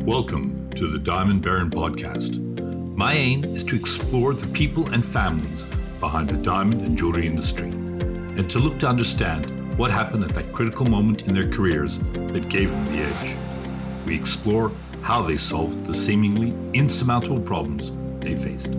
Welcome to the Diamond Baron podcast. My aim is to explore the people and families behind the diamond and jewelry industry, and to look to understand what happened at that critical moment in their careers that gave them the edge. We explore how they solved the seemingly insurmountable problems they faced.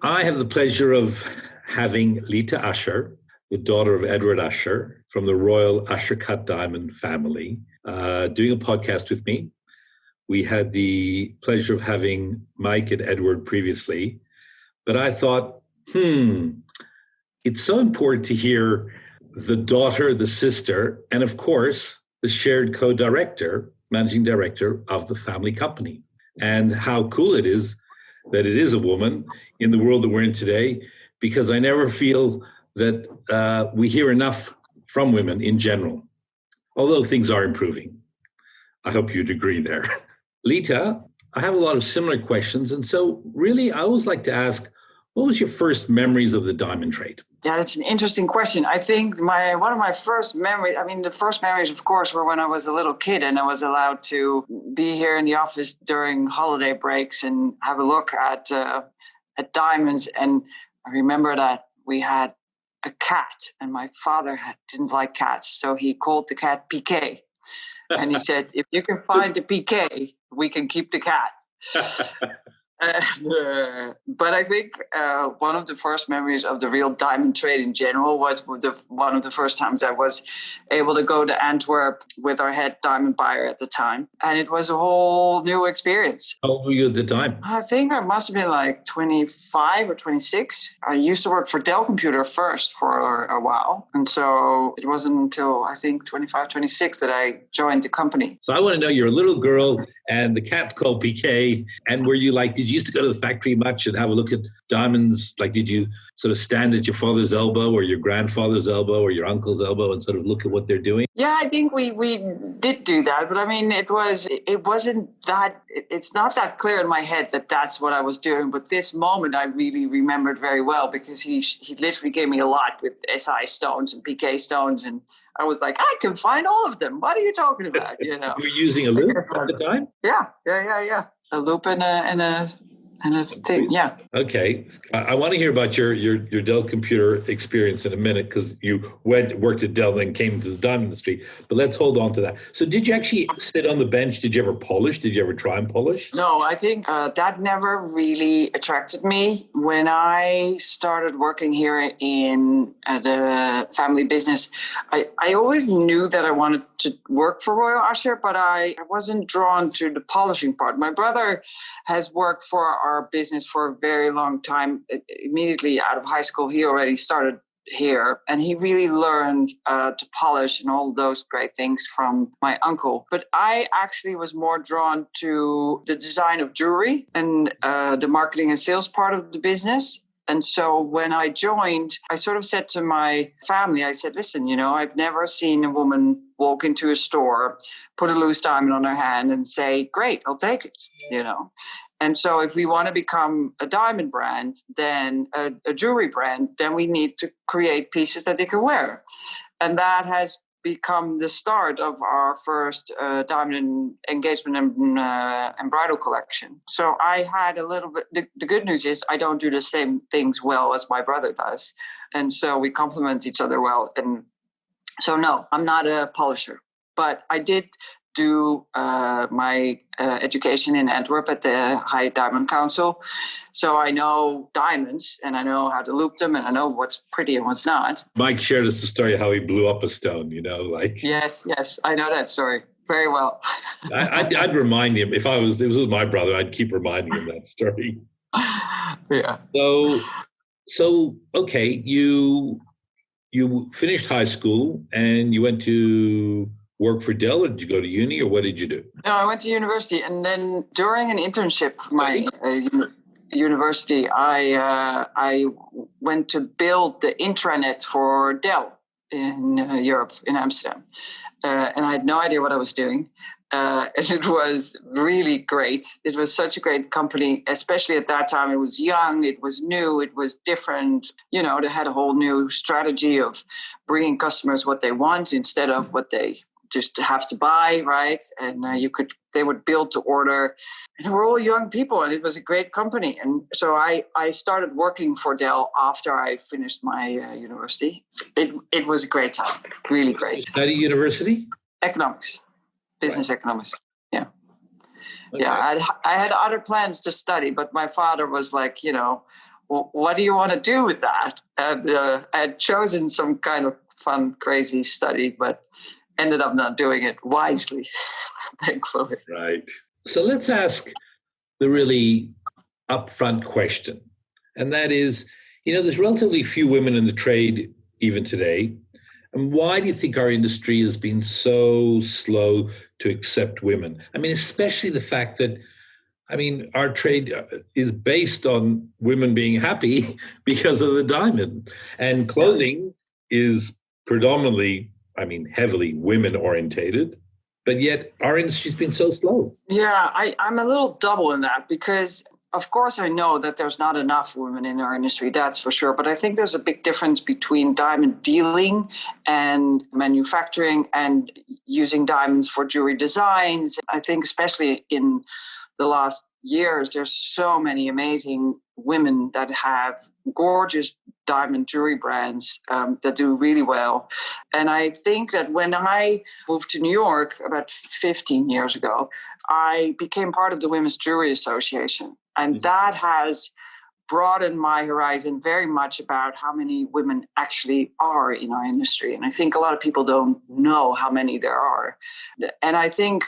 I have the pleasure of having Lita Asscher, the daughter of Edward Asscher from the Royal Asscher cut diamond family, doing a podcast with me. We had the pleasure of having Mike and Edward previously, but I thought, it's so important to hear the daughter, the sister, and of course, the shared co-director, managing director of the family company, and how cool it is that it is a woman in the world that we're in today, because I never feel that we hear enough from women in general, although things are improving. I hope you'd agree there. Lita, I have a lot of similar questions. And so really, I always like to ask, what was your first memories of the diamond trade? Yeah, that's an interesting question. I think one of my first memories, the first memories, of course, were when I was a little kid and I was allowed to be here in the office during holiday breaks and have a look at diamonds. And I remember that we had a cat, and my father didn't like cats, so he called the cat PK. And he said, if you can find the PK, we can keep the cat. But I think one of the first memories of the real diamond trade in general was one of the first times I was able to go to Antwerp with our head diamond buyer at the time. And it was a whole new experience. How old were you at the time? I think I must have been like 25 or 26. I used to work for Dell Computer first for a while. And so it wasn't until I think 25, 26 that I joined the company. So I want to know, you're a little girl and the cat's called PK. And were you like, did you used to go to the factory much and have a look at diamonds? Like, did you sort of stand at your father's elbow or your grandfather's elbow or your uncle's elbow and sort of look at what they're doing? Yeah, I think we did do that. But I mean, it's not that clear in my head that that's what I was doing. But this moment I really remembered very well because he literally gave me a lot with SI stones and PK stones. And I was like, I can find all of them. What are you talking about? You know, you were using a loop at the time? Yeah. A loop and a thing, yeah. Okay. I want to hear about your Dell Computer experience in a minute, because you worked at Dell, then came to the diamond industry. But let's hold on to that. So did you actually sit on the bench? Did you ever polish? Did you ever try and polish? No, I think that never really attracted me. When I started working here in the family business, I always knew that I wanted to work for Royal Asscher, but I wasn't drawn to the polishing part. My brother has worked for our business for a very long time. Immediately out of high school, he already started here, and he really learned to polish and all those great things from my uncle. But I actually was more drawn to the design of jewelry and the marketing and sales part of the business. And so when I joined, I sort of said to my family, I said, listen, I've never seen a woman walk into a store, put a loose diamond on her hand and say, great, I'll take it, And so if we want to become a diamond brand, then a jewelry brand, then we need to create pieces that they can wear. And that has become the start of our first diamond engagement and bridal collection. So I had a little bit, the good news is I don't do the same things well as my brother does. And so we complement each other well. And so no, I'm not a polisher, but I did do my education in Antwerp at the High Diamond Council. So I know diamonds and I know how to loop them and I know what's pretty and what's not. Mike shared us the story of how he blew up a stone, Yes, I know that story very well. I'd remind him, if it was my brother, I'd keep reminding him that story. Yeah. So okay, you finished high school and you went to work for Dell, or did you go to uni, or what did you do? No, I went to university, and then during an internship, my university, I went to build the intranet for Dell in Europe, in Amsterdam, and I had no idea what I was doing. and it was really great. It was such a great company, especially at that time. It was young, it was new, it was different. You know, they had a whole new strategy of bringing customers what they want instead of what they just have to buy, right? And they would build to order. And they were all young people, and it was a great company. And so I started working for Dell after I finished my university. It was a great time, really great. You study university? Economics, business economics. Yeah. Okay. Yeah, I had other plans to study, but my father was like, well, what do you want to do with that? And I had chosen some kind of fun, crazy study, but ended up not doing it wisely, thankfully. Right. So let's ask the really upfront question. And that is, there's relatively few women in the trade even today. And why do you think our industry has been so slow to accept women? I mean, especially the fact that, our trade is based on women being happy because of the diamond. And clothing is predominantly, heavily women orientated, but yet our industry's been so slow. Yeah, I'm a little double in that because, of course, I know that there's not enough women in our industry, that's for sure. But I think there's a big difference between diamond dealing and manufacturing and using diamonds for jewelry designs. I think especially in the last years, there's so many amazing women that have gorgeous diamond jewelry brands that do really well. And I think that when I moved to New York about 15 years ago, I became part of the Women's Jewelry Association. And that has broadened my horizon very much about how many women actually are in our industry. And I think a lot of people don't know how many there are. And I think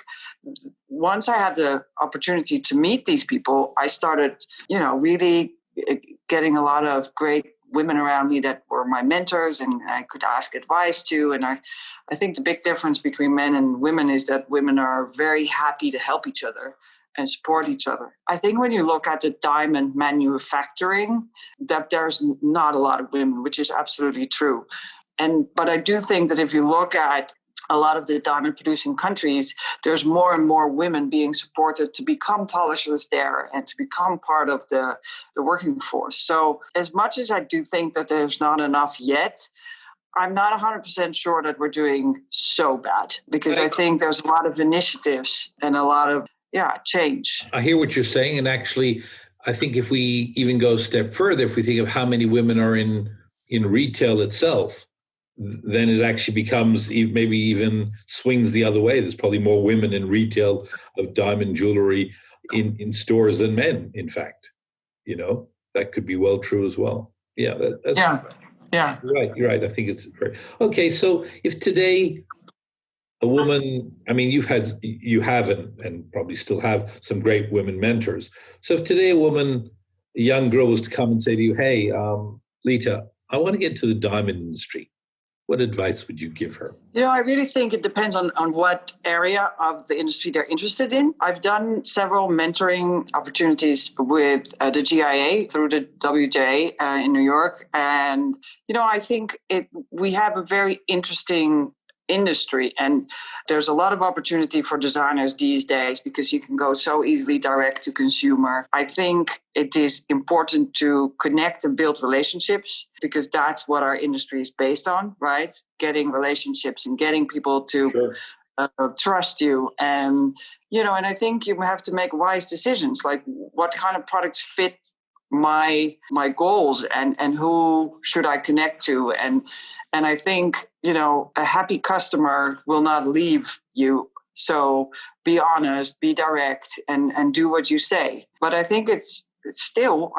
once I had the opportunity to meet these people, I started, really getting a lot of great women around me that were my mentors and I could ask advice to. And I think the big difference between men and women is that women are very happy to help each other and support each other. I think when you look at the diamond manufacturing, that there's not a lot of women, which is absolutely true. But I do think that if you look at a lot of the diamond producing countries, there's more and more women being supported to become polishers there and to become part of the working force. So as much as I do think that there's not enough yet, I'm not 100% sure that we're doing so bad because I think there's a lot of initiatives and a lot of change. I hear what you're saying. And actually, I think if we even go a step further, if we think of how many women are in retail itself, then it actually becomes maybe even swings the other way. There's probably more women in retail of diamond jewelry in stores than men, in fact. That could be well true as well. Yeah. Yeah. You're right. I think it's great. Okay. So if today a woman, you have and probably still have some great women mentors. So if today a young girl was to come and say to you, hey, Lita, I want to get into the diamond industry, what advice would you give her? I really think it depends on what area of the industry they're interested in. I've done several mentoring opportunities with the GIA through the WJ in New York. And, I think we have a very interesting industry and there's a lot of opportunity for designers these days because you can go so easily direct to consumer. I think it is important to connect and build relationships because that's what our industry is based on, right? Getting relationships and getting people to trust you. And, and I think you have to make wise decisions, like what kind of products fit my goals and who should I connect to. And I think, a happy customer will not leave you. So be honest, be direct and do what you say. But I think I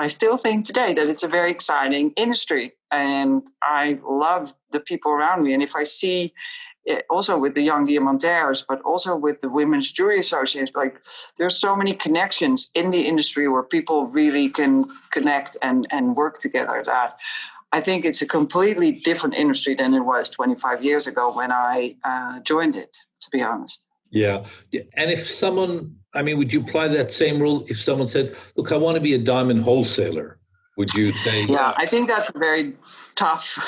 still think today that it's a very exciting industry and I love the people around me. And if I see also with the young diamantaires, but also with the Women's Jewelry Association, like there's so many connections in the industry where people really can connect and work together that I think it's a completely different industry than it was 25 years ago when I joined it, to be honest. Yeah. And if someone, would you apply that same rule if someone said, look, I want to be a diamond wholesaler? Would you say? Yeah, I think that's very tough.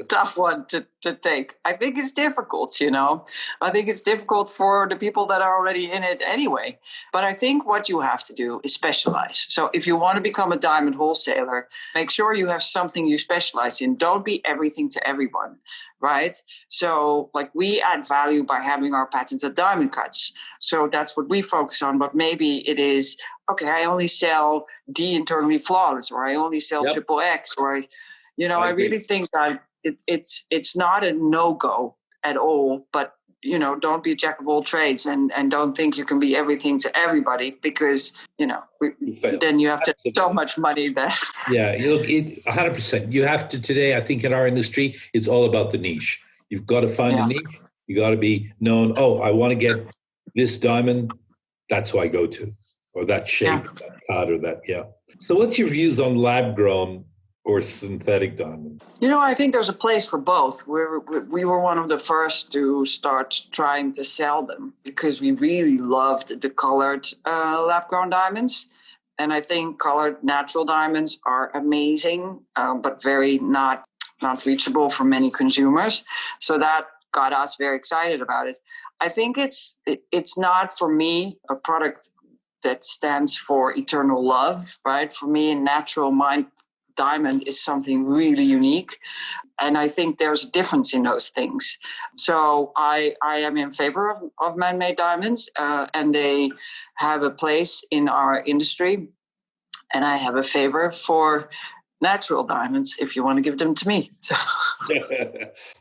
tough one to take. I think it's difficult, I think it's difficult for the people that are already in it anyway. But I think what you have to do is specialize. So if you want to become a diamond wholesaler, make sure you have something you specialize in. Don't be everything to everyone, right? So like we add value by having our patented diamond cuts. So that's what we focus on. But maybe it is, okay, I only sell D internally flawless, or I only sell triple X, or I really think that it's not a no-go at all, but don't be a jack of all trades and don't think you can be everything to everybody, because then you have to so much money that look, 100%. You have to today. I think in our industry, it's all about the niche. You've got to find a niche. You got to be known. Oh, I want to get this diamond. That's who I go to, or that shape, that cut, or that. Yeah. So, what's your views on lab-grown or synthetic diamond? I think there's a place for both. We were one of the first to start trying to sell them because we really loved the colored lab-grown diamonds. And I think colored natural diamonds are amazing, but very not reachable for many consumers. So that got us very excited about it. I think it's not, for me, a product that stands for eternal love, right? For me, natural diamond is something really unique. And I think there's a difference in those things. So I am in favor of man-made diamonds, and they have a place in our industry. And I have a favor for natural diamonds if you want to give them to me. So.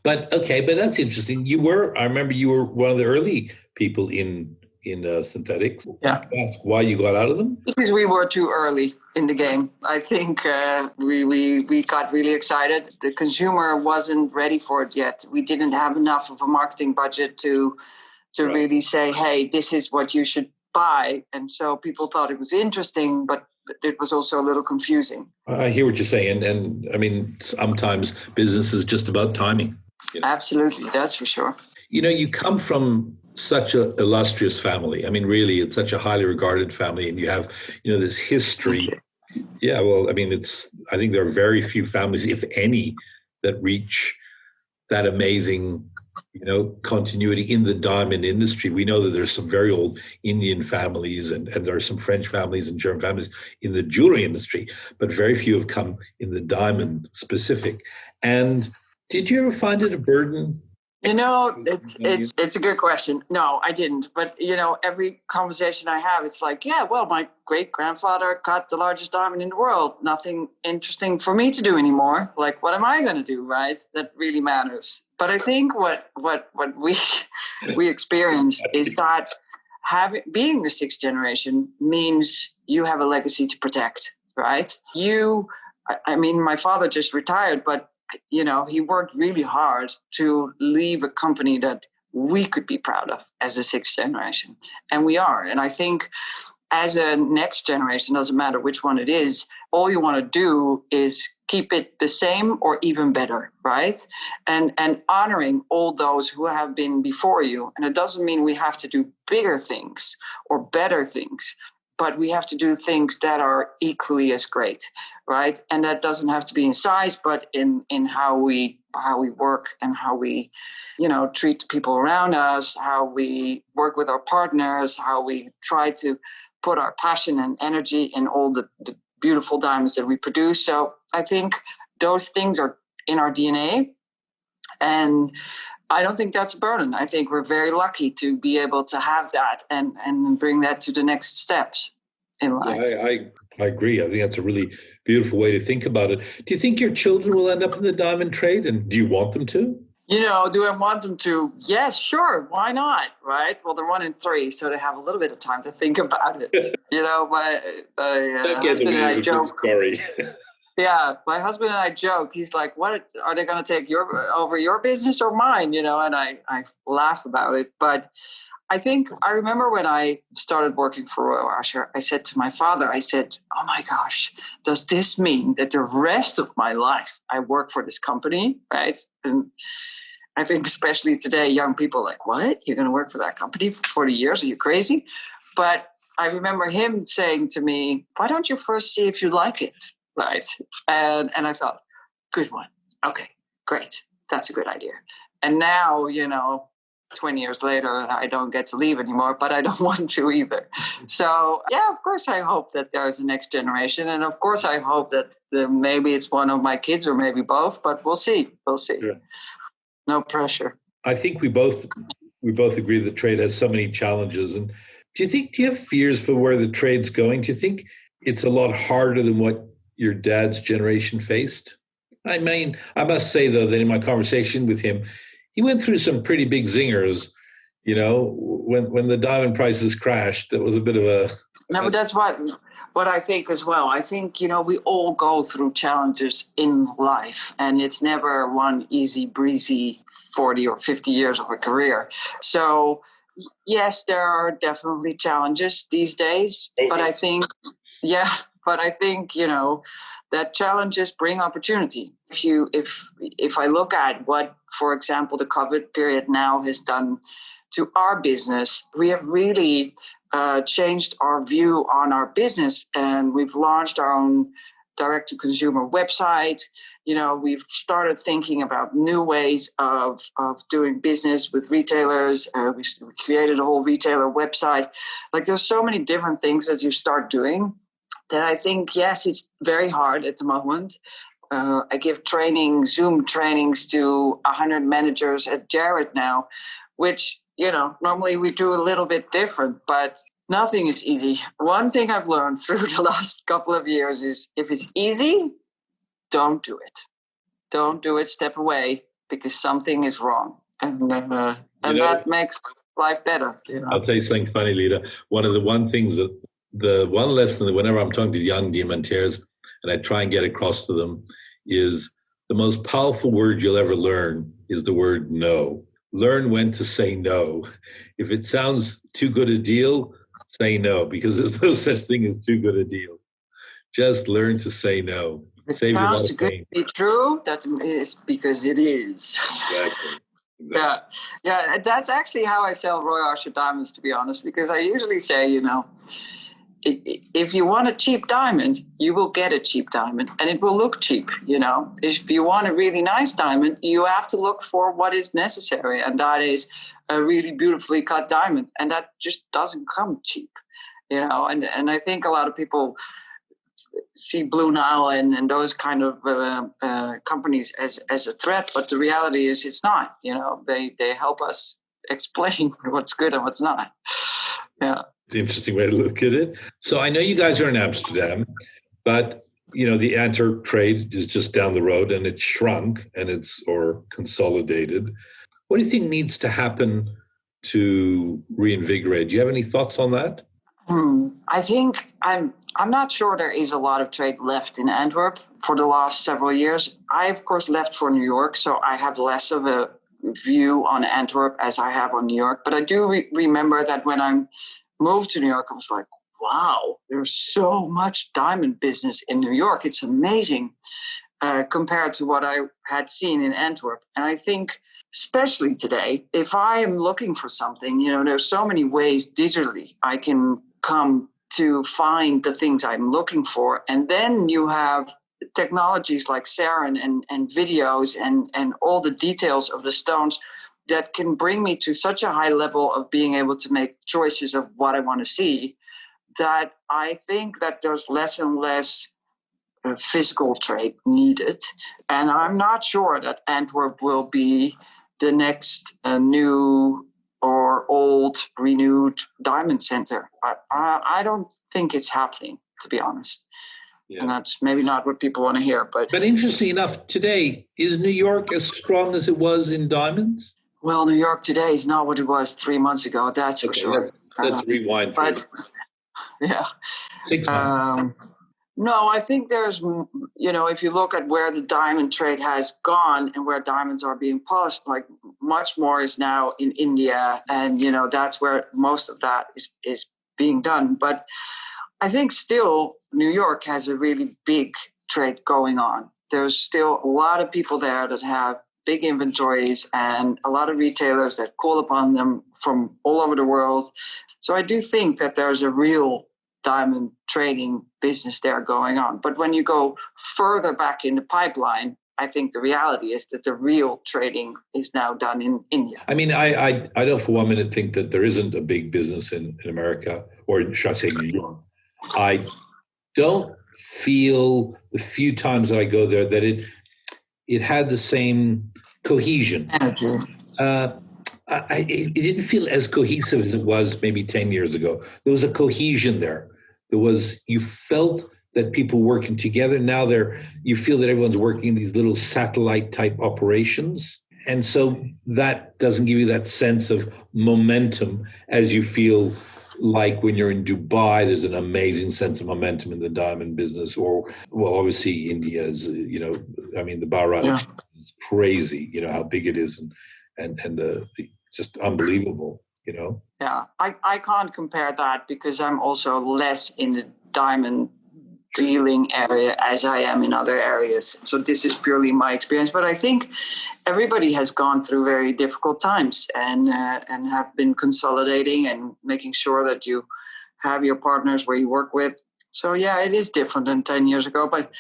But that's interesting. I remember you were one of the early people in synthetics. Yeah. Ask why you got out of them? Because we were too early in the game. I think we got really excited. The consumer wasn't ready for it yet. We didn't have enough of a marketing budget to really say, hey, this is what you should buy. And so people thought it was interesting, but it was also a little confusing. I hear what you're saying. And I mean, sometimes business is just about timing. Absolutely. That's for sure. You come from such an illustrious family. I mean, really, it's such a highly regarded family, and you have, this history. Yeah, well, I mean, I think there are very few families, if any, that reach that amazing, continuity in the diamond industry. We know that there's some very old Indian families and there are some French families and German families in the jewelry industry, but very few have come in the diamond specific. And did you ever find it a burden? It's a good question. No, I didn't. But, every conversation I have, it's like, yeah, well, my great-grandfather cut the largest diamond in the world. Nothing interesting for me to do anymore. Like, what am I going to do, right? That really matters. But I think what we experienced is that being the sixth generation means you have a legacy to protect, right? My father just retired, but he worked really hard to leave a company that we could be proud of as a sixth generation. And we are. And I think as a next generation, doesn't matter which one it is, all you want to do is keep it the same or even better, right? And honoring all those who have been before you. And it doesn't mean we have to do bigger things or better things, but we have to do things that are equally as great, right? And that doesn't have to be in size, but in how we work and how we, treat the people around us, how we work with our partners, how we try to put our passion and energy in all the beautiful diamonds that we produce. So I think those things are in our DNA. And I don't think that's a burden. I think we're very lucky to be able to have that and bring that to the next steps in life. Yeah, I agree. I think that's a really beautiful way to think about it. Do you think your children will end up in the diamond trade? And do you want them to? Do I want them to? Yes, sure. Why not? Right? Well, they're 1 and 3, so they have a little bit of time to think about it. My husband and I joke. Yeah, my husband and I joke. He's like, "What are they going to take over your business or mine?" And I laugh about it. But I remember when I started working for Royal Asscher, I said to my father, "Oh my gosh, does this mean that the rest of my life I work for this company?" Right? And I think especially today, young people are like, "What? You're going to work for that company for 40 years? Are you crazy?" But I remember him saying to me, "Why don't you first see if you like it?" Right. And I thought, good one. Okay, great. that's a good idea. And now, 20 years later, I don't get to leave anymore, but I don't want to either. So, yeah, of course, I hope that there's a next generation. And of course, I hope that maybe it's one of my kids or maybe both, but we'll see. We'll see. Yeah. No pressure. I think we both agree that trade has so many challenges. And do you have fears for where the trade's going? Do you think it's a lot harder than what your dad's generation faced? I mean, I must say, though, that in my conversation with him, he went through some pretty big zingers, when the diamond prices crashed. That was a bit of a... No, but that's what I think as well. I think, we all go through challenges in life, and it's never one easy breezy 40 or 50 years of a career. So, yes, there are definitely challenges these days, but I think, that challenges bring opportunity. If I look at what, for example, the COVID period now has done to our business, we have really changed our view on our business, and we've launched our own direct-to-consumer website. We've started thinking about new ways of doing business with retailers. We created a whole retailer website. Like, there's so many different things that you start doing that I think, yes, it's very hard at the moment. I give Zoom trainings to 100 managers at Jared now, which, normally we do a little bit different, but nothing is easy. One thing I've learned through the last couple of years is if it's easy, don't do it. Don't do it, step away, because something is wrong. And that makes life better. I'll tell you something funny, Lita. One lesson that whenever I'm talking to young diamantaires and I try and get across to them is the most powerful word you'll ever learn is the word no. Learn when to say no. If it sounds too good a deal, say no, because there's no such thing as too good a deal. Just learn to say no. It sounds too good to be true. That is because it is. Exactly. Yeah. That's actually how I sell Royal Asscher diamonds, to be honest, because I usually say, if you want a cheap diamond, you will get a cheap diamond, and it will look cheap. If you want a really nice diamond, you have to look for what is necessary, and that is a really beautifully cut diamond, and that just doesn't come cheap. And I think a lot of people see Blue Nile and those kind of companies as a threat, but the reality is it's not. They help us explain what's good and what's not. Yeah. Interesting way to look at it. So I know you guys are in Amsterdam, but the Antwerp trade is just down the road, and it's shrunk or consolidated. What do you think needs to happen to reinvigorate? Do you have any thoughts on that? I think I'm not sure there is a lot of trade left in Antwerp for the last several years. I, of course, left for New York, so I have less of a view on Antwerp as I have on New York. But I do remember that when I moved to New York, I was like, wow, there's so much diamond business in New York. It's amazing compared to what I had seen in Antwerp. And I think, especially today, if I am looking for something, there's so many ways digitally I can come to find the things I'm looking for. And then you have technologies like Sarin and videos and all the details of the stones that can bring me to such a high level of being able to make choices of what I want to see, that I think that there's less and less physical trade needed. And I'm not sure that Antwerp will be the next new or old renewed diamond center. I don't think it's happening, to be honest. Yeah. And that's maybe not what people want to hear. But interesting enough, today, is New York as strong as it was in diamonds? Well, New York today is not what it was 3 months ago. That's for sure. Let's rewind. Yeah. 6 months. No, I think there's, if you look at where the diamond trade has gone and where diamonds are being polished, like much more is now in India. And, that's where most of that is being done. But I think still New York has a really big trade going on. There's still a lot of people there that have big inventories and a lot of retailers that call upon them from all over the world. So I do think that there's a real diamond trading business there going on. But when you go further back in the pipeline, I think the reality is that the real trading is now done in India. I mean, I don't for 1 minute think that there isn't a big business in America, or should I say New York. I don't feel the few times that I go there that it had the same cohesion. Energy. It didn't feel as cohesive as it was maybe 10 years ago. There was a cohesion there. You felt that people working together. Now you feel that everyone's working in these little satellite type operations. And so that doesn't give you that sense of momentum as you feel like when you're in Dubai. There's an amazing sense of momentum in the diamond business, or, well, obviously India is, the Bharat is crazy, how big it is and the just unbelievable, Yeah, I can't compare that because I'm also less in the diamond dealing area as I am in other areas. So this is purely my experience. But I think everybody has gone through very difficult times and have been consolidating and making sure that you have your partners where you work with. So yeah, it is different than 10 years ago. But,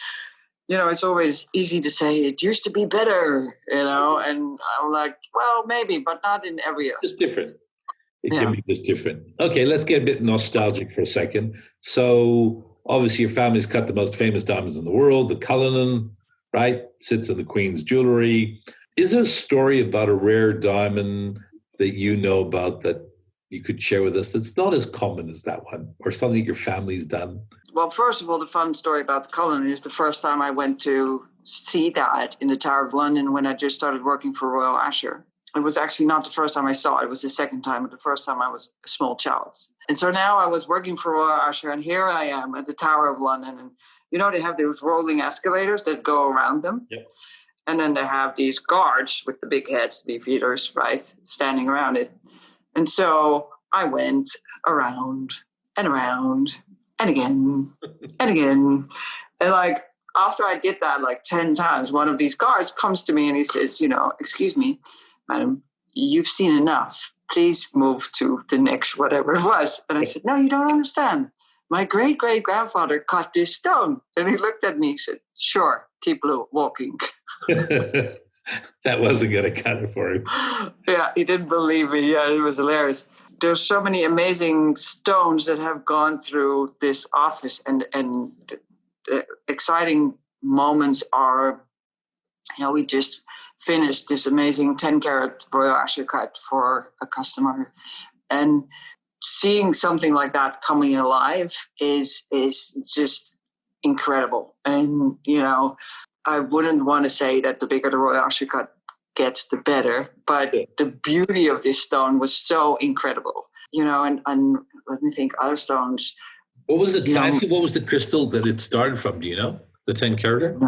it's always easy to say it used to be better, and I'm like, well, maybe, but not in every area. It's different. It can be just different. Okay, let's get a bit nostalgic for a second. So obviously your family's cut the most famous diamonds in the world, the Cullinan, right? Sits in the Queen's jewelry. Is there a story about a rare diamond that you know about that you could share with us that's not as common as that one, or something your family's done? Well, first of all, the fun story about the Cullinan is the first time I went to see that in the Tower of London when I just started working for Royal Asscher. It was actually not the first time I saw it. It was the second time, but the first time I was a small child. And so now I was working for Royal Asscher, and here I am at the Tower of London. And, they have those rolling escalators that go around them. Yep. And then they have these guards with the big heads, the big feeders, right, standing around it. And so I went around and around and again and again. And after I did that 10 times, one of these guards comes to me and he says, excuse me, madam, you've seen enough. Please move to the next whatever it was. And I said, no, you don't understand. My great-great-grandfather cut this stone. And he looked at me and said, sure, keep walking. That wasn't going to cut it for him. Yeah, he didn't believe me. Yeah, it was hilarious. There's so many amazing stones that have gone through this office. And the exciting moments are, we just finished this amazing 10-carat Royal Asscher cut for a customer. And seeing something like that coming alive is just incredible. And, I wouldn't want to say that the bigger the Royal Asscher cut gets, the better. But the beauty of this stone was so incredible. And let me think, other stones. What was what was the crystal that it started from? Do you know? The 10-carat?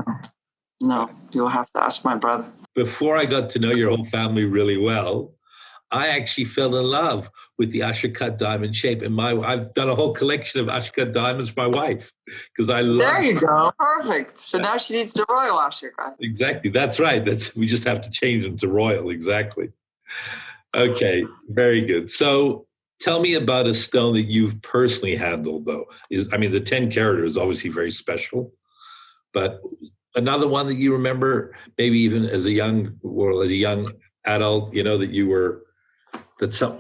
No, you'll have to ask my brother. Before I got to know your whole family really well, I actually fell in love with the Asscher cut diamond shape. And I've done a whole collection of Asscher cut diamonds for my wife because I love. There you go. Perfect. So now she needs the Royal Asscher cut. Exactly. That's right. We just have to change them to Royal. Exactly. Okay. Very good. So tell me about a stone that you've personally handled, though. The 10-carat is obviously very special, but another one that you remember, maybe even as a young adult, that you were.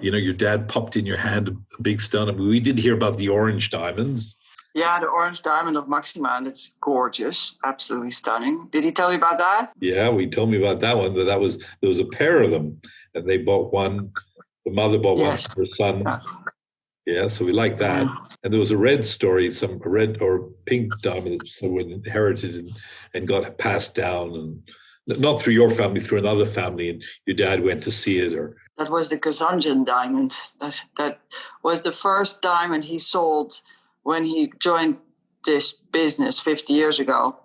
Your dad popped in your hand a big stone. We did hear about the orange diamonds. Yeah, the orange diamond of Maxima, and it's gorgeous, absolutely stunning. Did he tell you about that? Yeah, he told me about that one. There was a pair of them, and they bought one. The mother bought one for her son. Yeah, so we like that. And there was a red story, a red or pink diamond that someone inherited and got passed down, and not through your family, through another family, and your dad went to see it, or. That was the Kazanjan diamond. That was the first diamond he sold when he joined this business 50 years ago.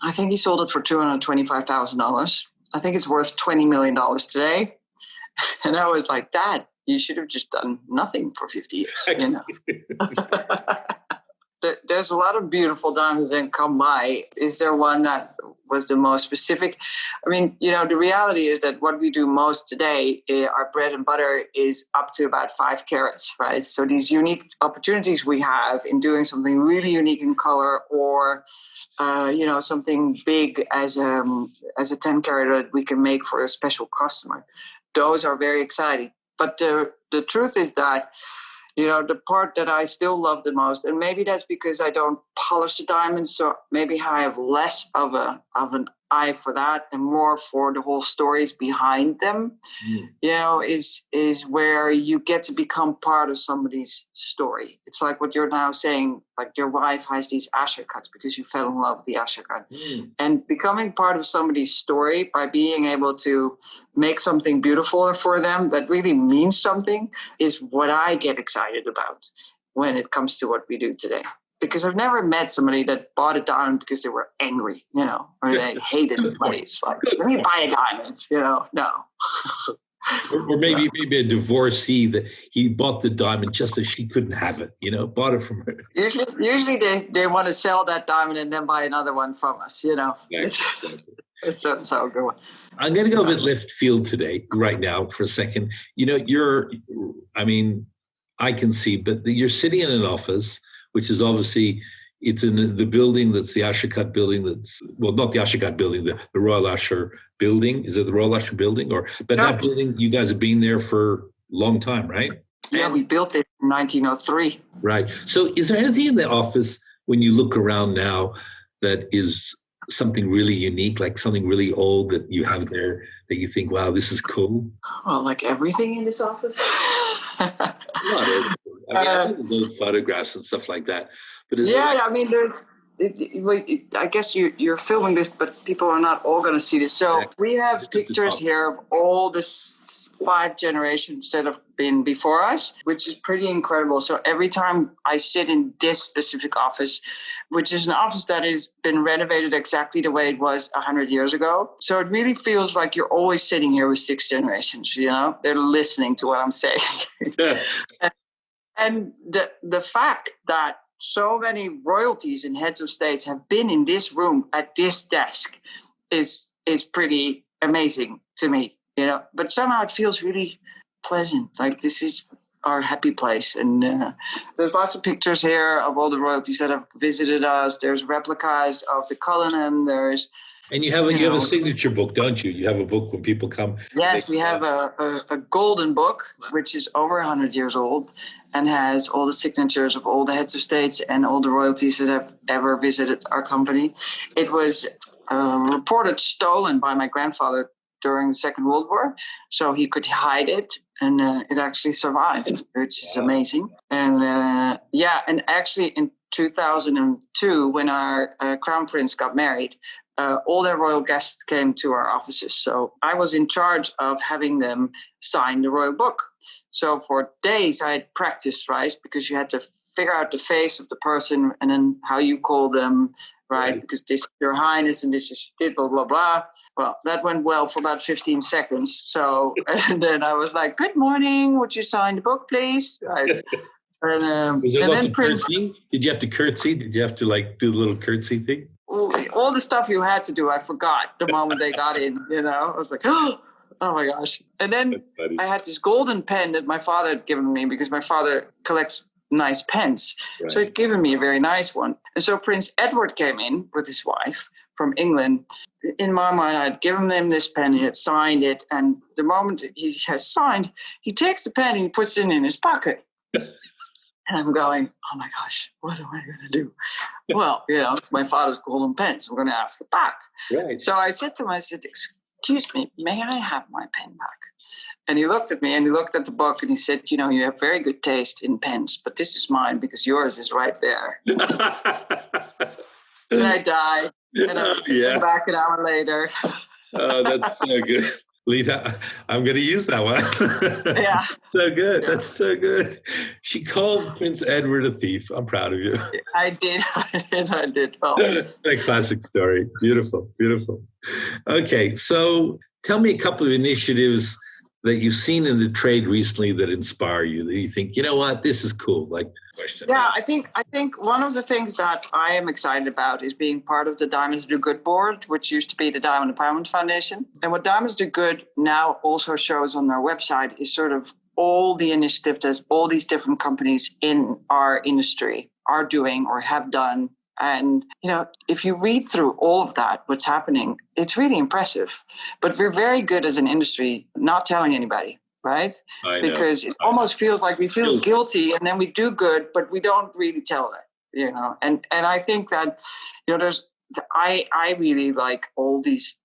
I think he sold it for $225,000. I think it's worth $20 million today. And I was like, Dad, you should have just done nothing for 50 years. there's a lot of beautiful diamonds that come by. Is there one that was the most specific? I mean, the reality is that what we do most today, our bread and butter, is up to about 5 carats, right? So these unique opportunities we have in doing something really unique in color, or something big as a 10 carat that we can make for a special customer. Those are very exciting. But the truth is that, the part that I still love the most, and maybe that's because I don't polish the diamonds, so maybe I have less of an eye for that and more for the whole stories behind them, is where you get to become part of somebody's story. It's like what you're now saying, like your wife has these Asscher cuts because you fell in love with the Asscher cut. And becoming part of somebody's story by being able to make something beautiful for them that really means something is what I get excited about when it comes to what we do today. Because I've never met somebody that bought a diamond because they were angry, or they hated the place. Like, let me buy a diamond, no. Or maybe a divorcee that he bought the diamond just so she couldn't have it, bought it from her. Usually they want to sell that diamond and then buy another one from us, Exactly. It's so a good one. I'm going to go a bit left field today, right now, for a second. I can see, but you're sitting in an office, which is obviously, it's in the building that's the Asscher Cut building not the Asscher Cut building, the Royal Asscher building. Is it the Royal Asscher building? That building, you guys have been there for a long time, right? Yeah, we built it in 1903. Right. So is there anything in the office when you look around now that is something really unique, like something really old that you have there that you think, wow, this is cool? Well, like everything in this office. Not everything. I know those photographs and stuff like that. But I guess you're filming this, but people are not all going to see this. So we have pictures here of all the 5 generations that have been before us, which is pretty incredible. So every time I sit in this specific office, which is an office that has been renovated exactly the way it was 100 years ago. So it really feels like you're always sitting here with 6 generations, they're listening to what I'm saying. And the fact that so many royalties and heads of states have been in this room at this desk is pretty amazing to me, But somehow it feels really pleasant. Like this is our happy place. And there's lots of pictures here of all the royalties that have visited us. There's replicas of the Cullinan. And you have a signature book, don't you? You have a book when people come. Yes, we have a golden book, which is over 100 years old and has all the signatures of all the heads of states and all the royalties that have ever visited our company. It was reported stolen by my grandfather during the Second World War, so he could hide it, and it actually survived, which is amazing. And and actually in 2002, when our crown prince got married, all their royal guests came to our offices. So I was in charge of having them sign the royal book. So for days I had practiced, right? Because you had to figure out the face of the person and then how you call them, right? Because this is your highness and this is blah, blah, blah. Well, that went well for about 15 seconds. So, and then I was like, good morning, would you sign the book, please? Right. And, was there lots of curtsy? Did you have to curtsy? Did you have to do the little curtsy thing? All the stuff you had to do, I forgot the moment they got in, I was like, oh my gosh. And then I had this golden pen that my father had given me because my father collects nice pens. Right. So he'd given me a very nice one. And so Prince Edward came in with his wife from England. In my mind, I'd given them this pen, he had signed it. And the moment he has signed, he takes the pen and he puts it in his pocket. And I'm going, oh my gosh, what am I going to do? Well, it's my father's golden pen, so I'm going to ask it back. Right. So I said to him, excuse me, may I have my pen back? And he looked at me and he looked at the book and he said, you have very good taste in pens, but this is mine because yours is right there. And I died. And I came back an hour later. Oh, that's so good. Lita, I'm going to use that one. Yeah. So good. Yeah. That's so good. She called Prince Edward a thief. I'm proud of you. I did. Oh. A classic story. Beautiful, beautiful. Okay, so tell me a couple of initiatives that you've seen in the trade recently that inspire you, that you think, you know what, this is cool? Like, yeah, I think one of the things that I am excited about is being part of the Diamonds Do Good board, which used to be the Diamond Empowerment Foundation. And what Diamonds Do Good now also shows on their website is sort of all the initiatives that all these different companies in our industry are doing or have done. And, you know, if you read through all of that, what's happening, it's really impressive. But we're very good as an industry not telling anybody, right? Because it almost feels like we feel guilty and then we do good, but we don't really tell it, you know. And I think that, you know, I really like all these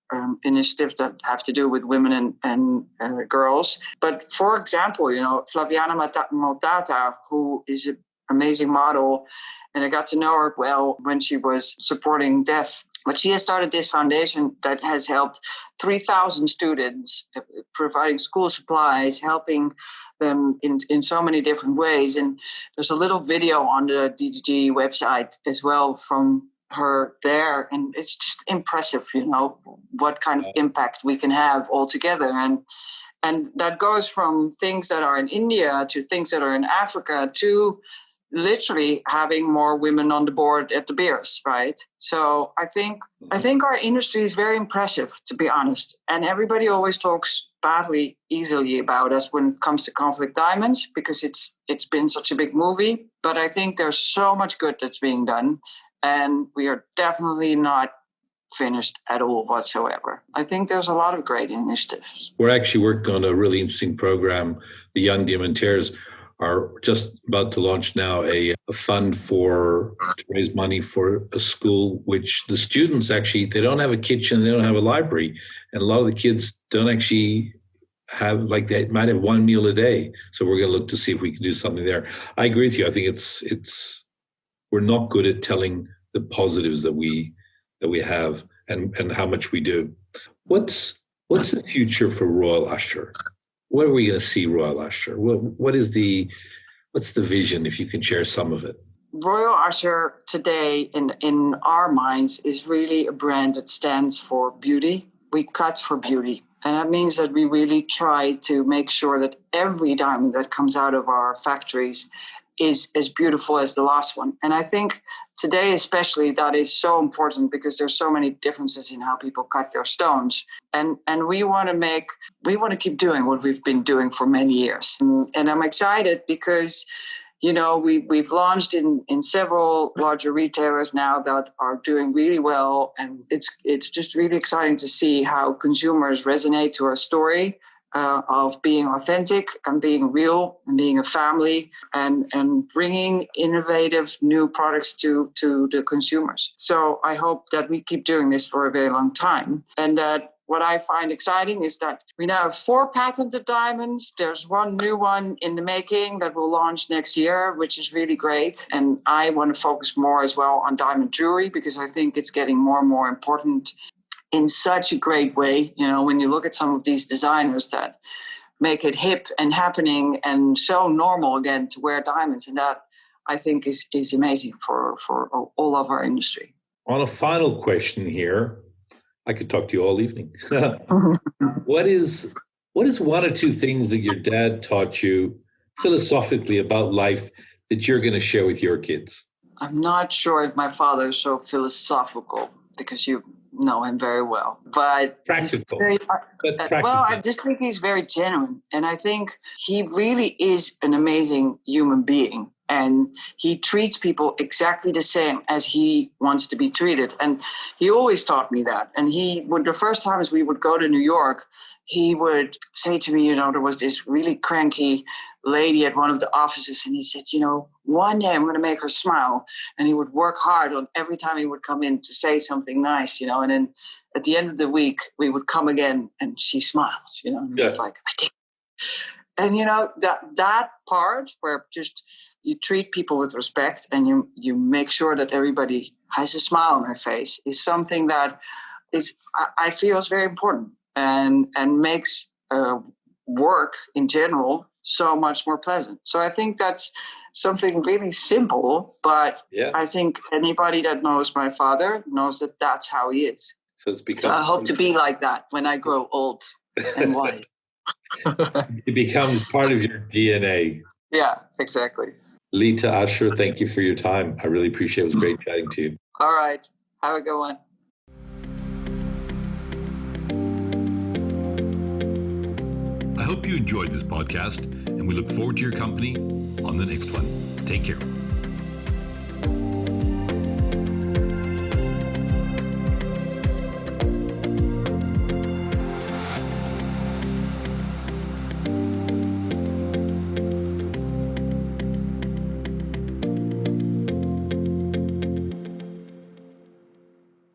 initiatives that have to do with women and girls. But for example, you know, Flaviana Matata, who is an amazing model, and I got to know her well when she was supporting deaf. But she has started this foundation that has helped 3,000 students, providing school supplies, helping them in so many different ways. And there's a little video on the DGG website as well from her there. And it's just impressive, you know, what kind of impact we can have all together. And that goes from things that are in India to things that are in Africa to literally having more women on the board at the beers, right? So I think our industry is very impressive, to be honest. And everybody always talks badly, easily about us when it comes to Conflict Diamonds because it's been such a big movie. But I think there's so much good that's being done, and we are definitely not finished at all whatsoever. I think there's a lot of great initiatives. We're actually working on a really interesting program. The Young Diamantaires are just about to launch now a fund to raise money for a school, which the students actually, they don't have a kitchen, they don't have a library. And a lot of the kids don't actually have, like, they might have one meal a day. So we're going to look to see if we can do something there. I agree with you. I think we're not good at telling the positives that we have and how much we do. What's the future for Royal Asscher? Where are we going to see Royal Asscher? What's the vision, if you can share some of it? Royal Asscher today in our minds is really a brand that stands for beauty. We cut for beauty. And that means that we really try to make sure that every diamond that comes out of our factories is as beautiful as the last one. And I think today especially that is so important because there's so many differences in how people cut their stones. And we want to keep doing what we've been doing for many years. And I'm excited because, you know, we've launched in several larger retailers now that are doing really well. And it's just really exciting to see how consumers resonate to our story of being authentic and being real and being a family and bringing innovative new products to the consumers. So I hope that we keep doing this for a very long time. And that what I find exciting is that we now have 4 patented diamonds. There's one new one in the making that will launch next year, which is really great. And I want to focus more as well on diamond jewelry because I think it's getting more and more important in such a great way. You know, when you look at some of these designers that make it hip and happening and so normal again to wear diamonds, and that I think is amazing for all of our industry. On a final question here, I could talk to you all evening. What is one or two things that your dad taught you philosophically about life that you're going to share with your kids? I'm not sure if my father is so philosophical because you know him very well, but practical. Well, I just think he's very genuine, and I think he really is an amazing human being, and he treats people exactly the same as he wants to be treated. And he always taught me that. And the first times we would go to New York, he would say to me, you know, there was this really cranky lady at one of the offices, and he said, you know, one day I'm going to make her smile. And he would work hard on every time he would come in to say something nice, you know, and then at the end of the week we would come again and she smiles, you know, and it's like, I did. And, you know, that part where just you treat people with respect and you make sure that everybody has a smile on their face is something that I feel is very important and makes work in general so much more pleasant. So I think that's something really simple, but I think anybody that knows my father knows that that's how he is. So it's become. I hope to be like that when I grow old and wise. It becomes part of your DNA. Yeah, exactly. Lita Asscher, thank you for your time. I really appreciate it. It was great chatting to you. All right. Have a good one. I hope you enjoyed this podcast, and we look forward to your company on the next one. Take care.